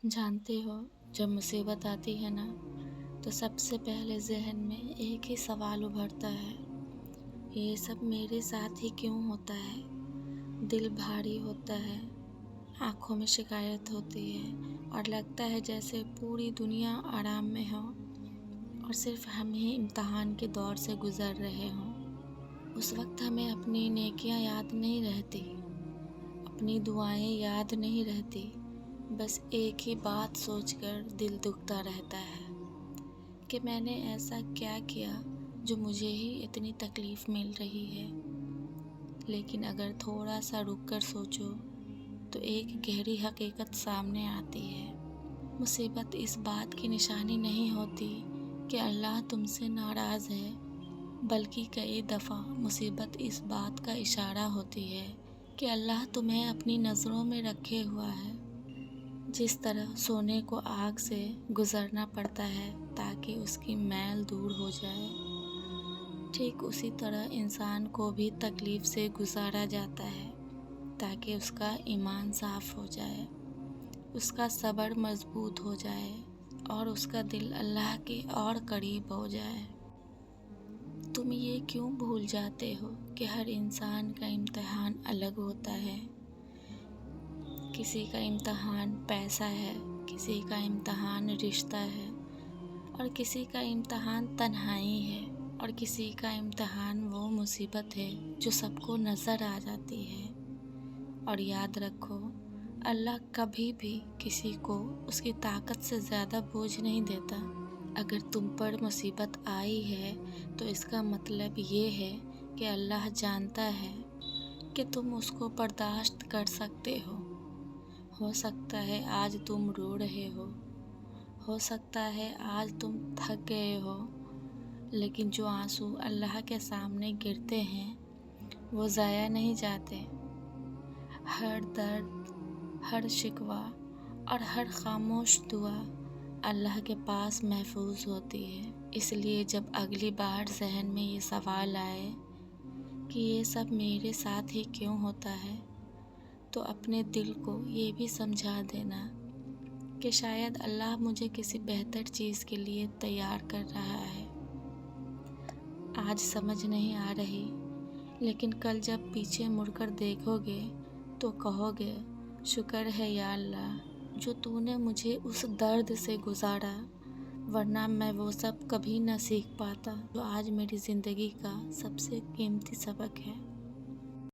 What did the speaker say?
जानते हो, जब मुसीबत आती है ना, तो सबसे पहले ज़हन में एक ही सवाल उभरता है, ये सब मेरे साथ ही क्यों होता है। दिल भारी होता है, आँखों में शिकायत होती है और लगता है जैसे पूरी दुनिया आराम में हो और सिर्फ हम ही इम्तिहान के दौर से गुज़र रहे हों। उस वक्त हमें अपनी नेकियां याद नहीं रहती, अपनी दुआएं याद नहीं रहती, बस एक ही बात सोचकर दिल दुखता रहता है कि मैंने ऐसा क्या किया जो मुझे ही इतनी तकलीफ़ मिल रही है। लेकिन अगर थोड़ा सा रुक कर सोचो तो एक गहरी हकीकत सामने आती है। मुसीबत इस बात की निशानी नहीं होती कि अल्लाह तुमसे नाराज़ है, बल्कि कई दफ़ा मुसीबत इस बात का इशारा होती है कि अल्लाह तुम्हें अपनी नज़रों में रखे हुआ है। जिस तरह सोने को आग से गुज़रना पड़ता है ताकि उसकी मैल दूर हो जाए, ठीक उसी तरह इंसान को भी तकलीफ़ से गुज़ारा जाता है ताकि उसका ईमान साफ़ हो जाए, उसका सब्र मज़बूत हो जाए और उसका दिल अल्लाह के और करीब हो जाए। तुम ये क्यों भूल जाते हो कि हर इंसान का इम्तिहान अलग होता है। किसी का इम्तिहान पैसा है, किसी का इम्तिहान रिश्ता है और किसी का इम्तिहान तन्हाई है और किसी का इम्तिहान वो मुसीबत है जो सबको नज़र आ जाती है। और याद रखो, अल्लाह कभी भी किसी को उसकी ताकत से ज़्यादा बोझ नहीं देता। अगर तुम पर मुसीबत आई है तो इसका मतलब ये है कि अल्लाह जानता है कि तुम उसको बर्दाश्त कर सकते हो। सकता है आज तुम रो रहे हो सकता है आज तुम थक गए हो, लेकिन जो आंसू अल्लाह के सामने गिरते हैं वो ज़ाया नहीं जाते। हर दर्द, हर शिकवा और हर खामोश दुआ अल्लाह के पास महफूज होती है। इसलिए जब अगली बार ज़हन में ये सवाल आए कि ये सब मेरे साथ ही क्यों होता है, तो अपने दिल को ये भी समझा देना कि शायद अल्लाह मुझे किसी बेहतर चीज़ के लिए तैयार कर रहा है। आज समझ नहीं आ रही, लेकिन कल जब पीछे मुड़कर देखोगे तो कहोगे, शुक्र है या अल्लाह जो तूने मुझे उस दर्द से गुजारा, वरना मैं वो सब कभी न सीख पाता जो आज मेरी ज़िंदगी का सबसे कीमती सबक है।